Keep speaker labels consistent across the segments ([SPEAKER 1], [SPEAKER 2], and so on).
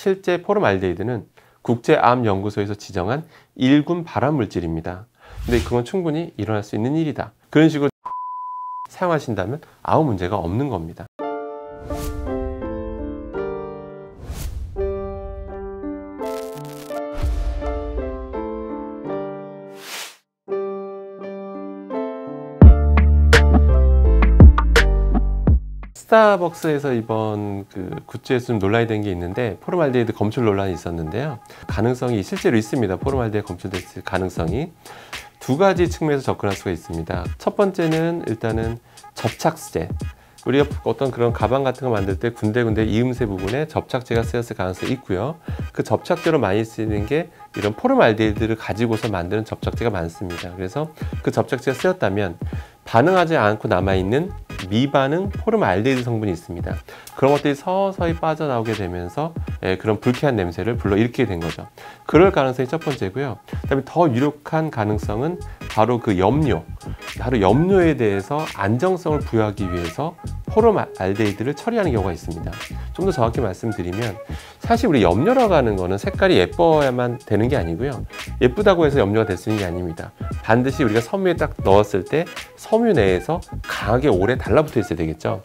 [SPEAKER 1] 실제 포름알데히드는 국제암연구소에서 지정한 1군 발암물질입니다. 근데 그건 충분히 일어날 수 있는 일이다. 그런 식으로 사용하신다면 아무 문제가 없는 겁니다. 스타벅스에서 이번 굿즈에서 좀 논란이 된 게 있는데, 포름알데히드 검출 논란이 있었는데요. 가능성이 실제로 있습니다. 포름알데히드 검출됐을 가능성이 두 가지 측면에서 접근할 수가 있습니다. 첫 번째는 일단은 접착제. 우리가 어떤 그런 가방 같은 거 만들 때 군데군데 이음새 부분에 접착제가 쓰였을 가능성이 있고요. 그 접착제로 많이 쓰이는 게 이런 포름알데히드를 가지고서 만드는 접착제가 많습니다. 그래서 그 접착제가 쓰였다면 반응하지 않고 남아있는 미반응 포름알데히드 성분이 있습니다. 그런 것들이 서서히 빠져나오게 되면서 그런 불쾌한 냄새를 불러일으키게 된 거죠. 그럴 가능성이 첫 번째고요. 그다음에 더 유력한 가능성은 바로 그 염료, 바로 염료에 대해서 안정성을 부여하기 위해서 포름알데히드를 처리하는 경우가 있습니다. 좀 더 정확히 말씀드리면, 사실 우리 염료라고 하는 거는 색깔이 예뻐야만 되는 게 아니고요. 예쁘다고 해서 염료가 될 수 있는 게 아닙니다. 반드시 우리가 섬유에 딱 넣었을 때 섬유 내에서 강하게 오래 달라붙어 있어야 되겠죠.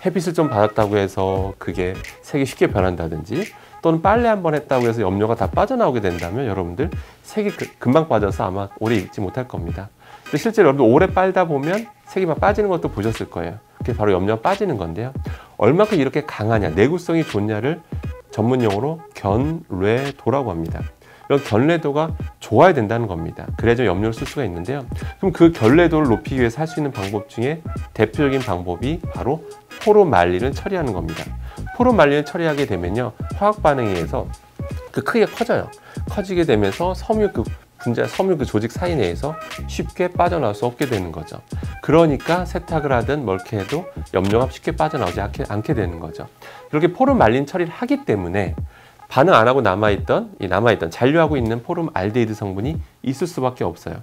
[SPEAKER 1] 햇빛을 좀 받았다고 해서 그게 색이 쉽게 변한다든지, 또는 빨래 한번 했다고 해서 염료가 다 빠져나오게 된다면 여러분들 색이 금방 빠져서 아마 오래 입지 못할 겁니다. 근데 실제로 여러분들 오래 빨다 보면 색이 막 빠지는 것도 보셨을 거예요. 그게 바로 염료가 빠지는 건데요. 얼마큼 이렇게 강하냐, 내구성이 좋냐를 전문용어로 견뢰도라고 합니다. 이런 견뢰도가 좋아야 된다는 겁니다. 그래야 좀 염료를 쓸 수가 있는데요. 그럼 그 견뢰도를 높이기 위해서 할 수 있는 방법 중에 대표적인 방법이 바로 포름알린을 처리하는 겁니다. 포름알린을 처리하게 되면요, 화학 반응에 의해서 그 크기가 커져요. 커지게 되면서 섬유 그 조직 사이 내에서 쉽게 빠져나올 수 없게 되는 거죠. 그러니까 세탁을 하든 멀게 해도 염료가 쉽게 빠져나오지 않게 되는 거죠. 이렇게 포름알린 처리를 하기 때문에 반응 안 하고 남아있던 잔류하고 있는 포름알데히드 성분이 있을 수밖에 없어요.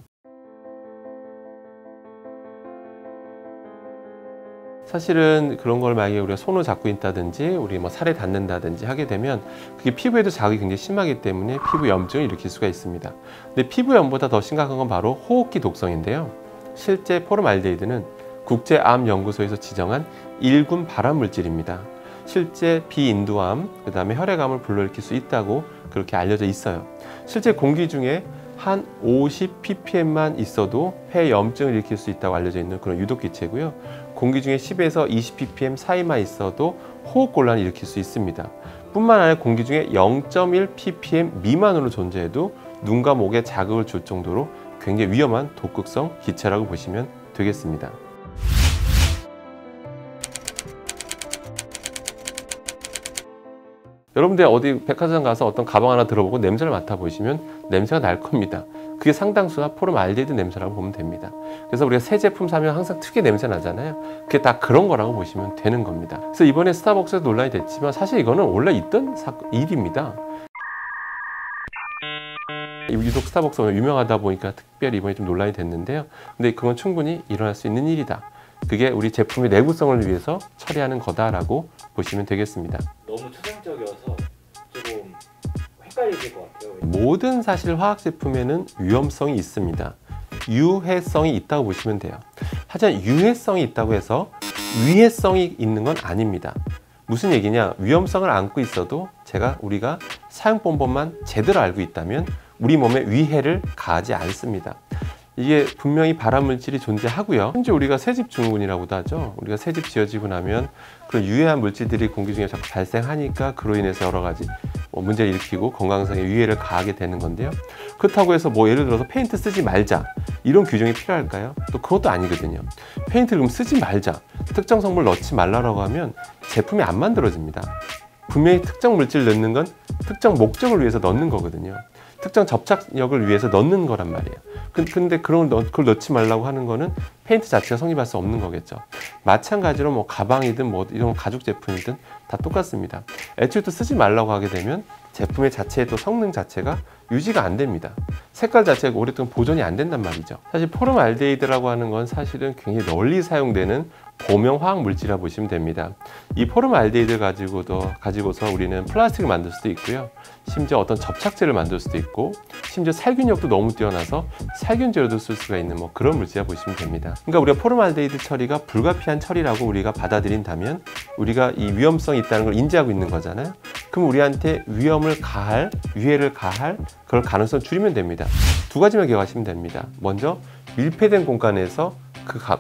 [SPEAKER 1] 사실은 그런 걸 만약에 우리가 손을 잡고 있다든지 우리 살에 닿는다든지 하게 되면 그게 피부에도 자극이 굉장히 심하기 때문에 피부 염증을 일으킬 수가 있습니다. 근데 피부염보다 더 심각한 건 바로 호흡기 독성인데요. 실제 포름알데히드는 국제암연구소에서 지정한 1군 발암물질입니다. 실제 비인두암, 그 다음에 혈액암을 불러일으킬 수 있다고 그렇게 알려져 있어요. 실제 공기 중에 한 50ppm만 있어도 폐염증을 일으킬 수 있다고 알려져 있는 그런 유독기체고요. 공기 중에 10에서 20ppm 사이만 있어도 호흡곤란을 일으킬 수 있습니다. 뿐만 아니라 공기 중에 0.1ppm 미만으로 존재해도 눈과 목에 자극을 줄 정도로 굉장히 위험한 독극성 기체라고 보시면 되겠습니다. 여러분들 어디 백화점 가서 어떤 가방 하나 들어보고 냄새를 맡아보시면 냄새가 날 겁니다. 그게 상당수가 포름알데히드 냄새라고 보면 됩니다. 그래서 우리가 새 제품 사면 항상 특유의 냄새 나잖아요. 그게 다 그런 거라고 보시면 되는 겁니다. 그래서 이번에 스타벅스에서 논란이 됐지만 사실 이거는 원래 있던 일입니다. 유독 스타벅스 오늘 유명하다 보니까 특별히 이번에 좀 논란이 됐는데요. 근데 그건 충분히 일어날 수 있는 일이다. 그게 우리 제품의 내구성을 위해서 처리하는 거다라고 보시면 되겠습니다.
[SPEAKER 2] 너무 초상적이어서 조금 헷갈리실 것 같아요.
[SPEAKER 1] 모든 사실 화학 제품에는 위험성이 있습니다. 유해성이 있다고 보시면 돼요. 하지만 유해성이 있다고 해서 위해성이 있는 건 아닙니다. 무슨 얘기냐? 위험성을 안고 있어도 우리가 사용법만 제대로 알고 있다면 우리 몸에 위해를 가하지 않습니다. 이게 분명히 발암물질이 존재하고요. 현재 우리가 새집 증후군이라고도 하죠. 우리가 새집 지어지고 나면 그런 유해한 물질들이 공기 중에 자꾸 발생하니까 그로 인해서 여러 가지 문제를 일으키고 건강상의 위해를 가하게 되는 건데요. 그렇다고 해서 예를 들어서 페인트 쓰지 말자 이런 규정이 필요할까요? 또 그것도 아니거든요. 페인트를 그럼 쓰지 말자, 특정 성분을 넣지 말라고 하면 제품이 안 만들어집니다. 분명히 특정 물질을 넣는 건 특정 목적을 위해서 넣는 거거든요. 특정 접착력을 위해서 넣는 거란 말이에요. 근데 그걸 넣지 말라고 하는 거는 페인트 자체가 성립할 수 없는 거겠죠. 마찬가지로 가방이든 이런 가죽 제품이든 다 똑같습니다. 애초부터 쓰지 말라고 하게 되면 제품의 자체의 또 성능 자체가 유지가 안 됩니다. 색깔 자체가 오랫동안 보존이 안 된단 말이죠. 사실 포름알데히드라고 하는 건 사실은 굉장히 널리 사용되는 고명 화학 물질이라고 보시면 됩니다. 이 포름알데히드를 가지고서 우리는 플라스틱을 만들 수도 있고요. 심지어 어떤 접착제를 만들 수도 있고, 심지어 살균력도 너무 뛰어나서 살균제로도 쓸 수가 있는 그런 물질이라고 보시면 됩니다. 그러니까 우리가 포름알데히드 처리가 불가피한 처리라고 우리가 받아들인다면 우리가 이 위험성이 있다는 걸 인지하고 있는 거잖아요. 그럼 우리한테 위해를 가할 그럴 가능성을 줄이면 됩니다. 두 가지만 기억하시면 됩니다. 먼저 밀폐된 공간에서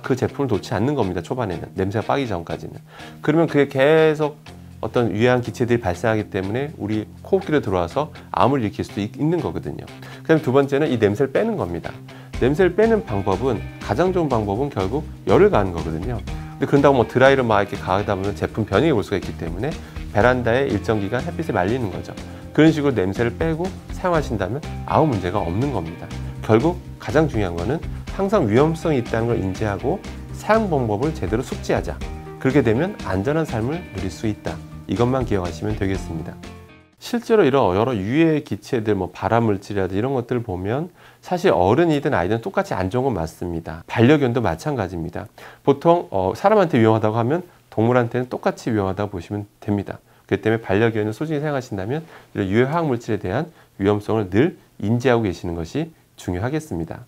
[SPEAKER 1] 그 제품을 놓지 않는 겁니다. 초반에는 냄새가 빠기 전까지는. 그러면 그게 계속 어떤 유해한 기체들이 발생하기 때문에 우리 호흡기로 들어와서 암을 일으킬 수도 있는 거거든요. 그다음에 두 번째는 이 냄새를 빼는 겁니다. 냄새를 빼는 방법은, 가장 좋은 방법은 결국 열을 가하는 거거든요. 근데 그런다고 드라이를 막 이렇게 가하다 보면 제품 변형이 올 수가 있기 때문에 베란다에 일정 기간 햇빛에 말리는 거죠. 그런 식으로 냄새를 빼고 사용하신다면 아무 문제가 없는 겁니다. 결국 가장 중요한 거는 항상 위험성이 있다는 걸 인지하고 사용 방법을 제대로 숙지하자. 그렇게 되면 안전한 삶을 누릴 수 있다. 이것만 기억하시면 되겠습니다. 실제로 이런 여러 유해 기체들, 발암물질이라든지 이런 것들을 보면 사실 어른이든 아이든 똑같이 안 좋은 건 맞습니다. 반려견도 마찬가지입니다. 보통 사람한테 위험하다고 하면 동물한테는 똑같이 위험하다고 보시면 됩니다. 그렇기 때문에 반려견을 소중히 생각하신다면 이런 유해 화학물질에 대한 위험성을 늘 인지하고 계시는 것이 중요하겠습니다.